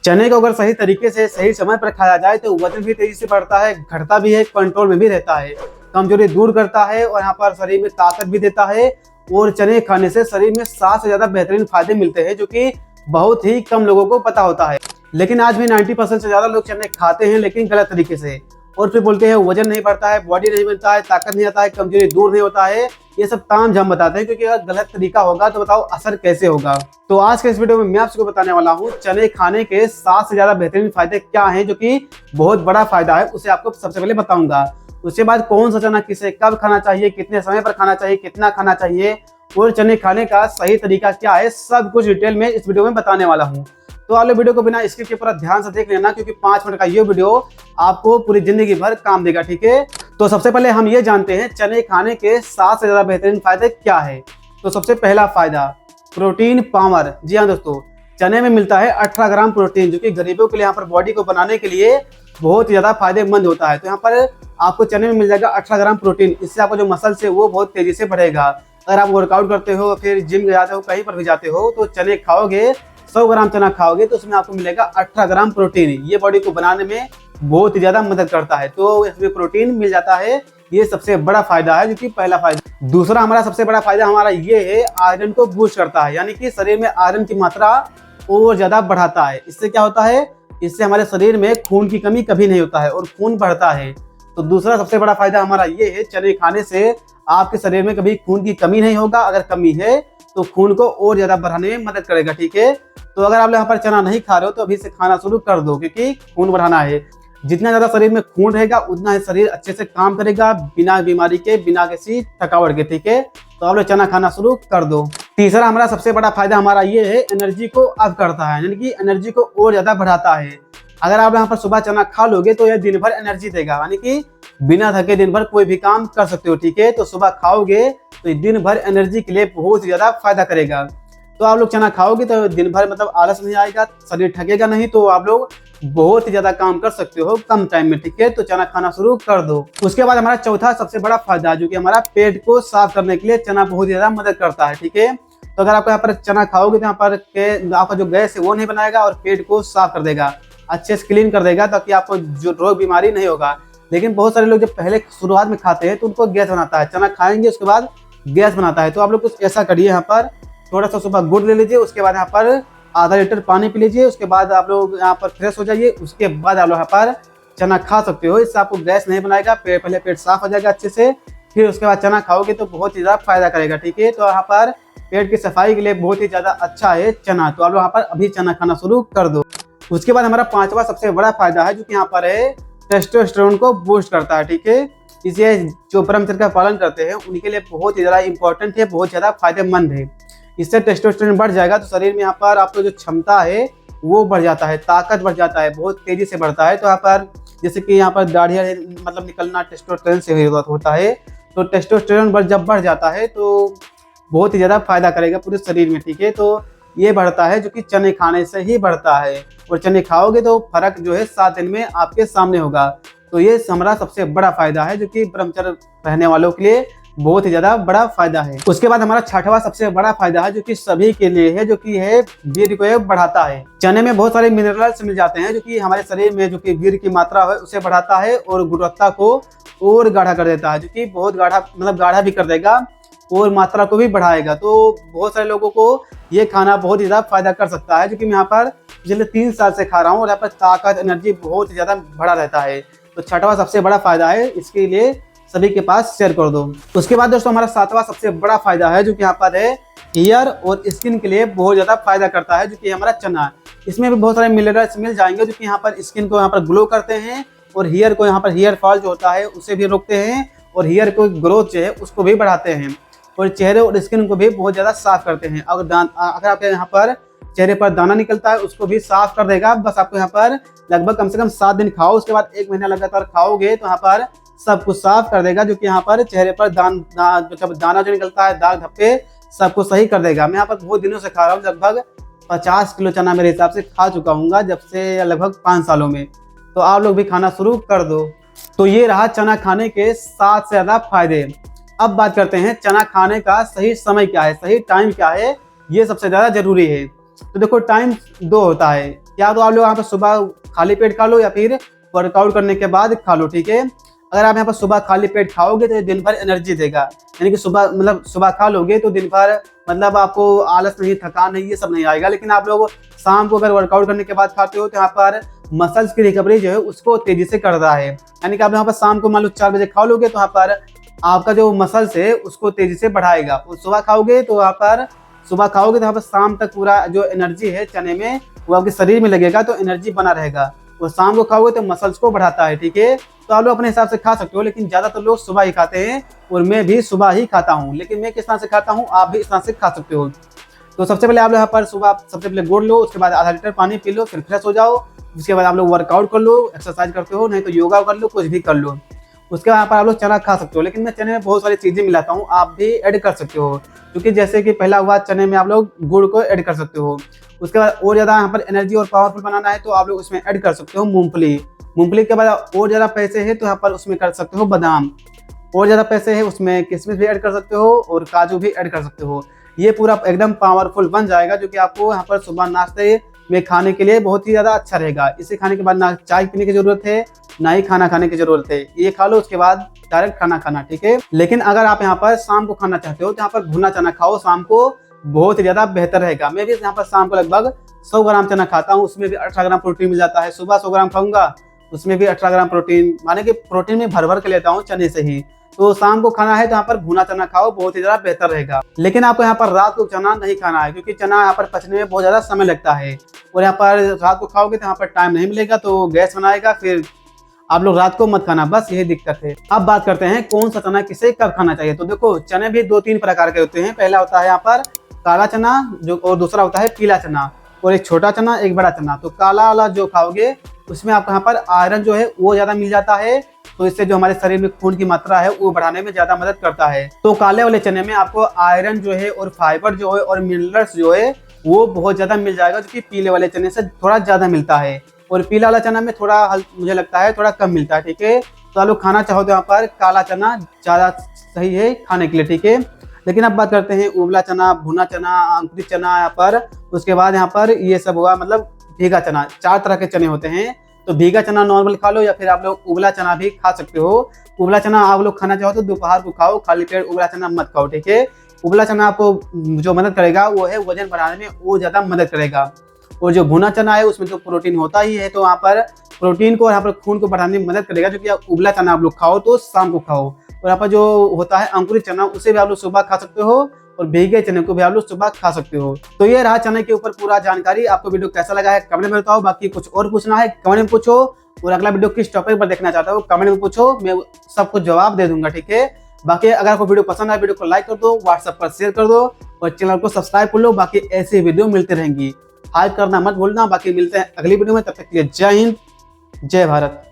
चने को अगर सही तरीके से सही समय पर खाया जाए तो वजन भी तेजी से बढ़ता है, घटता भी है, कंट्रोल में भी रहता है, कमजोरी दूर करता है और यहाँ पर शरीर में ताकत भी देता है। और चने खाने से शरीर में 7 से ज्यादा बेहतरीन फायदे मिलते हैं, जो कि बहुत ही कम लोगों को पता होता है। लेकिन आज भी 90% से ज्यादा लोग चने खाते हैं, लेकिन गलत तरीके से। और फिर बोलते हैं वजन नहीं बढ़ता है, बॉडी नहीं बनता है, ताकत नहीं आता है, कमजोरी दूर नहीं होता है। ये सब ताम झाम बताते हैं, क्योंकि अगर गलत तरीका होगा तो बताओ असर कैसे होगा। तो आज के इस वीडियो में मैं आपको बताने वाला हूँ चने खाने के 7 से ज्यादा बेहतरीन फायदे क्या हैं, जो कि बहुत बड़ा फायदा है, उसे आपको सबसे पहले बताऊंगा। उसके बाद कौन सा चना किसे कब खाना चाहिए, कितने समय पर खाना चाहिए, कितना खाना चाहिए और चने खाने का सही तरीका क्या है, सब कुछ डिटेल में इस वीडियो में बताने वाला हूँ। तो आप लोग वीडियो को बिना स्किप के पूरा ध्यान से देख लेना, क्योंकि 5 मिनट का ये वीडियो आपको पूरी जिंदगी भर काम देगा, ठीक है। तो सबसे पहले हम ये जानते हैं चने खाने के 7 से ज्यादा बेहतरीन फायदे क्या है। तो सबसे पहला फायदा, प्रोटीन पावर। जी हाँ दोस्तों, चने में मिलता है 18 ग्राम प्रोटीन, जो कि गरीबों के लिए यहाँ पर बॉडी को बनाने के लिए बहुत ही ज्यादा फायदेमंद होता है। तो यहाँ पर आपको चने में मिल जाएगा 18 ग्राम प्रोटीन। इससे आपका जो मसल्स है वो बहुत तेजी से बढ़ेगा। अगर आप वर्कआउट करते हो, फिर जिम जाते हो, कहीं पर भी जाते हो, तो चने खाओगे, 100 ग्राम चना खाओगे तो उसमें आपको मिलेगा 18 ग्राम प्रोटीन। ये बॉडी को बनाने में बहुत ही ज्यादा मदद करता है, तो इसमें प्रोटीन मिल जाता है। ये सबसे बड़ा फायदा है, जो कि पहला फायदा। दूसरा हमारा सबसे बड़ा फायदा हमारा ये है, आयरन को बूस्ट करता है, यानी कि शरीर में आयरन की मात्रा और ज्यादा बढ़ाता है। इससे क्या होता है, इससे हमारे शरीर में खून की कमी कभी नहीं होता है और खून बढ़ता है। तो दूसरा सबसे बड़ा फायदा हमारा ये है, चने खाने से आपके शरीर में कभी खून की कमी नहीं होगा। अगर कमी है तो खून को और ज्यादा बढ़ाने में मदद करेगा, ठीक है। तो अगर आप यहाँ पर चना नहीं खा रहे हो तो अभी से खाना शुरू कर दो, क्योंकि खून बढ़ाना है। जितना ज्यादा शरीर में खून रहेगा उतना ही शरीर अच्छे से काम करेगा, बिना बीमारी के, बिना किसी थकावट के, ठीक है। तो आप लोग चना खाना शुरू कर दो। तीसरा हमारा सबसे बड़ा फायदा हमारा ये है, एनर्जी को अप करता है, यानी कि एनर्जी को और ज्यादा बढ़ाता है। अगर आप यहाँ पर सुबह चना खा लोगे तो यह दिन भर एनर्जी देगा, यानी कि बिना थके दिन भर कोई भी काम कर सकते हो, ठीक है। तो सुबह खाओगे तो दिन भर एनर्जी के लिए बहुत ही ज्यादा फायदा करेगा। तो आप लोग चना खाओगे तो दिन भर मतलब आलस नहीं आएगा, शरीर थकेगा नहीं, तो आप लोग बहुत ही ज्यादा काम कर सकते हो कम टाइम में, ठीक है। तो चना खाना शुरू कर दो। उसके बाद हमारा चौथा सबसे बड़ा फायदा, जो कि हमारा पेट को साफ करने के लिए चना बहुत ही ज्यादा मदद करता है, ठीक है। तो अगर आप यहाँ पर चना खाओगे तो यहाँ पर आपका जो गैस है वो नहीं बनाएगा और पेट को साफ कर देगा, अच्छे से क्लीन कर देगा, ताकि आपको जो रोग बीमारी नहीं होगा। लेकिन बहुत सारे लोग जब पहले शुरुआत में खाते हैं तो उनको गैस बनाता है, चना खाएंगे उसके बाद गैस बनाता है। तो आप लोग कुछ ऐसा करिए, यहाँ पर थोड़ा सा सुबह गुड़ ले लीजिए, उसके बाद यहाँ पर आधा लीटर पानी पी लीजिए, उसके बाद आप लोग यहाँ पर फ्रेश हो जाइए, उसके बाद आप लोग यहाँ पर चना खा सकते हो। इससे आपको गैस नहीं बनाएगा, पहले पेट साफ हो जाएगा अच्छे से, फिर उसके बाद चना खाओगे तो बहुत ही ज्यादा फायदा करेगा, ठीक है। तो यहाँ पर पेट की सफाई के लिए बहुत ही ज्यादा अच्छा है चना। तो आप लोग यहाँ पर अभी चना खाना शुरू कर दो। उसके बाद हमारा पांचवा सबसे बड़ा फायदा है, जो कि यहाँ पर है, टेस्टोस्टेरोन को बूस्ट करता है, ठीक है। इसे जो ब्रह्मचर्य का पालन करते हैं उनके लिए बहुत ही ज्यादा इंपॉर्टेंट है, बहुत ज्यादा फायदेमंद है। इससे टेस्टोस्टेरोन बढ़ जाएगा तो शरीर में यहाँ पर आपको जो क्षमता है वो बढ़ जाता है, ताकत बढ़ जाता है, बहुत तेजी से बढ़ता है। तो यहाँ पर जैसे कि यहाँ पर दाढ़ियाँ मतलब निकलना टेस्टोस्टेरोन से होता है। तो टेस्टोस्टेरोन जब बढ़ जाता है तो बहुत ही ज्यादा फायदा करेगा पूरे शरीर में, ठीक है। तो ये बढ़ता है, जो कि चने खाने से ही बढ़ता है, और चने खाओगे तो फर्क जो है 7 दिन में आपके सामने होगा। तो ये हमारा सबसे बड़ा फायदा है, जो कि ब्रह्मचर्य रहने वालों के लिए बहुत ही ज्यादा बड़ा फायदा है। उसके बाद हमारा छठवां सबसे बड़ा फायदा है, जो कि सभी के लिए है, जो कि है वीर्य को बढ़ाता है। चने में बहुत सारे मिनरल्स मिल जाते हैं, जो कि हमारे शरीर में जो कि वीर्य की मात्रा है उसे बढ़ाता है और गुणवत्ता को और गाढ़ा कर देता है, जो कि बहुत गाढ़ा मतलब गाढ़ा भी कर देगा और मात्रा को भी बढ़ाएगा। तो बहुत सारे लोगों को ये खाना बहुत ही ज्यादा फायदा कर सकता है, जो कि मैं यहाँ पर पिछले 3 साल से खा रहा हूँ और यहाँ पर ताकत, एनर्जी बहुत ही ज्यादा बढ़ा रहता है। तो छठवां सबसे बड़ा फायदा है, इसके लिए सभी के पास शेयर कर दो। उसके बाद दोस्तों हमारा 7वां सबसे बड़ा फायदा है, जो कि यहाँ पर है, हेयर और स्किन के लिए बहुत ज्यादा फायदा करता है, जो कि हमारा चना। इसमें भी बहुत सारे मिनरल्स मिल जाएंगे, जो कि यहाँ पर स्किन को यहाँ पर ग्लो करते हैं और हेयर को यहाँ पर हेयर फॉल जो होता है उसे भी रोकते हैं और हेयर को ग्रोथ जो है उसको भी बढ़ाते हैं और चेहरे और स्किन को भी बहुत ज्यादा साफ करते हैं। अगर आपके यहाँ पर चेहरे पर दाना निकलता है उसको भी साफ कर देगा। बस आपको यहाँ पर लगभग कम से कम 7 दिन खाओ, उसके बाद 1 महीना लगातार खाओगे तो यहाँ पर सब कुछ साफ कर देगा, जो कि यहाँ पर चेहरे पर दाना जो निकलता है, दाग धब्बे, सबको सही कर देगा। मैं यहाँ पर बहुत दिनों से खा रहा हूँ, लगभग 50 किलो चना मेरे हिसाब से खा चुका हूँ जब से लगभग 5 सालों में। तो आप लोग भी खाना शुरू कर दो। तो ये रहा चना खाने के 7 से ज्यादा फायदे। अब बात करते हैं चना खाने का सही समय क्या है, सही टाइम क्या है, ये सबसे ज्यादा जरूरी है। तो देखो टाइम 2 होता है, या तो आप लोग यहाँ पर सुबह खाली पेट खा लो या फिर वर्कआउट करने के बाद खा लो, ठीक है। अगर आप यहाँ पर सुबह खाली पेट खाओगे तो ये दिन भर एनर्जी देगा, यानी कि सुबह मतलब सुबह खा लोगे तो दिन भर मतलब आपको आलस नहीं, थकान नहीं, ये सब नहीं आएगा। लेकिन आप लोग शाम को अगर वर्कआउट करने के बाद खाते हो तो यहाँ पर मसल्स की रिकवरी जो है उसको तेजी से करता है। यानी कि आप यहाँ पर शाम को मान लो 4 बजे खा लोगे तो यहाँ पर आपका जो मसल्स है उसको तेजी से बढ़ाएगा। और सुबह खाओगे तो यहाँ पर यहाँ पर शाम तक पूरा जो एनर्जी है चने में वो आपके शरीर में लगेगा, तो एनर्जी बना रहेगा। और शाम को खाओगे तो मसल्स को बढ़ाता है, ठीक है। तो आप लोग अपने हिसाब से खा सकते हो, लेकिन ज्यादातर लोग सुबह ही खाते हैं और मैं भी सुबह ही खाता हूँ। लेकिन मैं किस तरह से खाता हूँ आप भी इस तरह से खा सकते हो। तो सबसे पहले आप लोग यहाँ पर सुबह सबसे पहले गुड़ लो, उसके बाद आधा लीटर पानी पी लो, फिर फ्रेश हो जाओ। उसके बाद आप लोग वर्कआउट कर लो, एक्सरसाइज करते हो, नहीं तो योगा कर लो, कुछ भी कर लो। उसके बाद यहाँ पर आप लोग चना खा सकते हो, लेकिन मैं चने में बहुत सारी चीजें मिलाता हूँ, आप भी ऐड कर सकते हो। क्योंकि जैसे कि पहला हुआ चने में आप लोग गुड़ को ऐड कर सकते हो। उसके बाद और ज़्यादा यहाँ पर एनर्जी और पावरफुल बनाना है तो आप लोग उसमें ऐड कर सकते हो मूंगफली के बाद और ज़्यादा पैसे है तो यहाँ पर उसमें कर सकते हो बादाम। और ज़्यादा पैसे है उसमें किशमिश भी ऐड कर सकते हो और काजू भी ऐड कर सकते हो। ये पूरा एकदम पावरफुल बन जाएगा, जो कि आपको यहाँ पर सुबह नाश्ते में खाने के लिए बहुत ही ज़्यादा अच्छा रहेगा। इसे खाने के बाद ना चाय पीने की जरूरत है ना ही खाना खाने की जरूरत है, ये खा लो उसके बाद डायरेक्ट खाना खाना, ठीक है। लेकिन अगर आप यहाँ पर शाम को खाना चाहते हो तो यहाँ पर भुना चना खाओ शाम को, बहुत ही ज्यादा बेहतर रहेगा। मैं भी यहाँ पर शाम को लगभग 100 ग्राम चना खाता हूँ, उसमें भी 18 ग्राम प्रोटीन मिल जाता है। सुबह 100 ग्राम खाऊंगा उसमें भी 18 ग्राम प्रोटीन, माने कि प्रोटीन में भर भर के लेता हूँ चने से ही। तो शाम को खाना है तो यहाँ पर भुना चना खाओ, बहुत ही ज्यादा बेहतर रहेगा। लेकिन आपको यहाँ पर रात को चना नहीं खाना है, क्योंकि चना यहाँ पर पचने में बहुत ज्यादा समय लगता है। और यहाँ पर रात को खाओगे तो यहाँ पर टाइम नहीं मिलेगा, तो गैस बनाएगा, फिर आप लोग रात को मत खाना, बस यही दिक्कत है। अब बात करते हैं कौन सा चना किसे कब खाना चाहिए। तो देखो चने भी 2-3 प्रकार के होते हैं। पहला होता है यहाँ पर काला चना, जो और दूसरा होता है पीला चना, और एक छोटा चना एक बड़ा चना। तो काला वाला जो खाओगे उसमें आपको यहाँ पर आयरन जो है वो ज्यादा मिल जाता है, तो इससे जो हमारे शरीर में खून की मात्रा है वो बढ़ाने में ज्यादा मदद करता है। तो काले वाले चने में आपको आयरन जो है और फाइबर जो है और मिनरल्स जो है वो बहुत ज्यादा मिल जाएगा, जो कि पीले वाले चने से थोड़ा ज्यादा मिलता है। और पीला वाला चना में थोड़ा मुझे लगता है थोड़ा कम मिलता है, ठीक है। तो आप लोग खाना चाहो तो यहाँ पर काला चना ज्यादा सही है खाने के लिए, ठीक है। लेकिन अब बात करते हैं उबला चना, भुना चना, अंकुरित चना यहाँ पर। उसके बाद यहाँ पर ये सब हुआ मतलब भीगा चना। 4 तरह के चने होते हैं, तो भीगा चना नॉर्मल खा लो या फिर आप लोग उबला चना भी खा सकते हो। उबला चना आप लोग खाना चाहो तो दोपहर को खाओ, खाली पेट उबला चना मत खाओ, ठीक है। उबला चना आपको जो मदद करेगा वो है वजन बढ़ाने में, वो ज्यादा मदद करेगा। और जो भुना चना है उसमें तो प्रोटीन होता ही है, तो वहाँ पर प्रोटीन को यहाँ पर खून को बढ़ाने में मदद करेगा। जो कि आप उबला चना आप लोग खाओ तो शाम को खाओ। और यहाँ पर जो होता है अंकुरित चना, उसे भी आप लोग सुबह खा सकते हो, और भीगे चने को भी आप लोग सुबह खा सकते हो। तो ये रहा चने के ऊपर पूरा जानकारी। आपको वीडियो कैसा लगा है कमेंट में बताओ। बाकी कुछ और पूछना है कमेंट में पूछो, और अगला वीडियो किस टॉपिक पर देखना चाहता हो कमेंट में पूछो, मैं सब कुछ जवाब दे दूंगा, ठीक है। बाकी अगर आपको वीडियो पसंद आए वीडियो को लाइक कर दो, व्हाट्सएप पर शेयर कर दो, और चैनल को सब्सक्राइब कर लो। बाकी ऐसी वीडियो मिलती रहेंगी, हाइप करना मत भूलना। बाकी मिलते हैं अगली वीडियो में, तब तक के लिए जय हिंद जय भारत।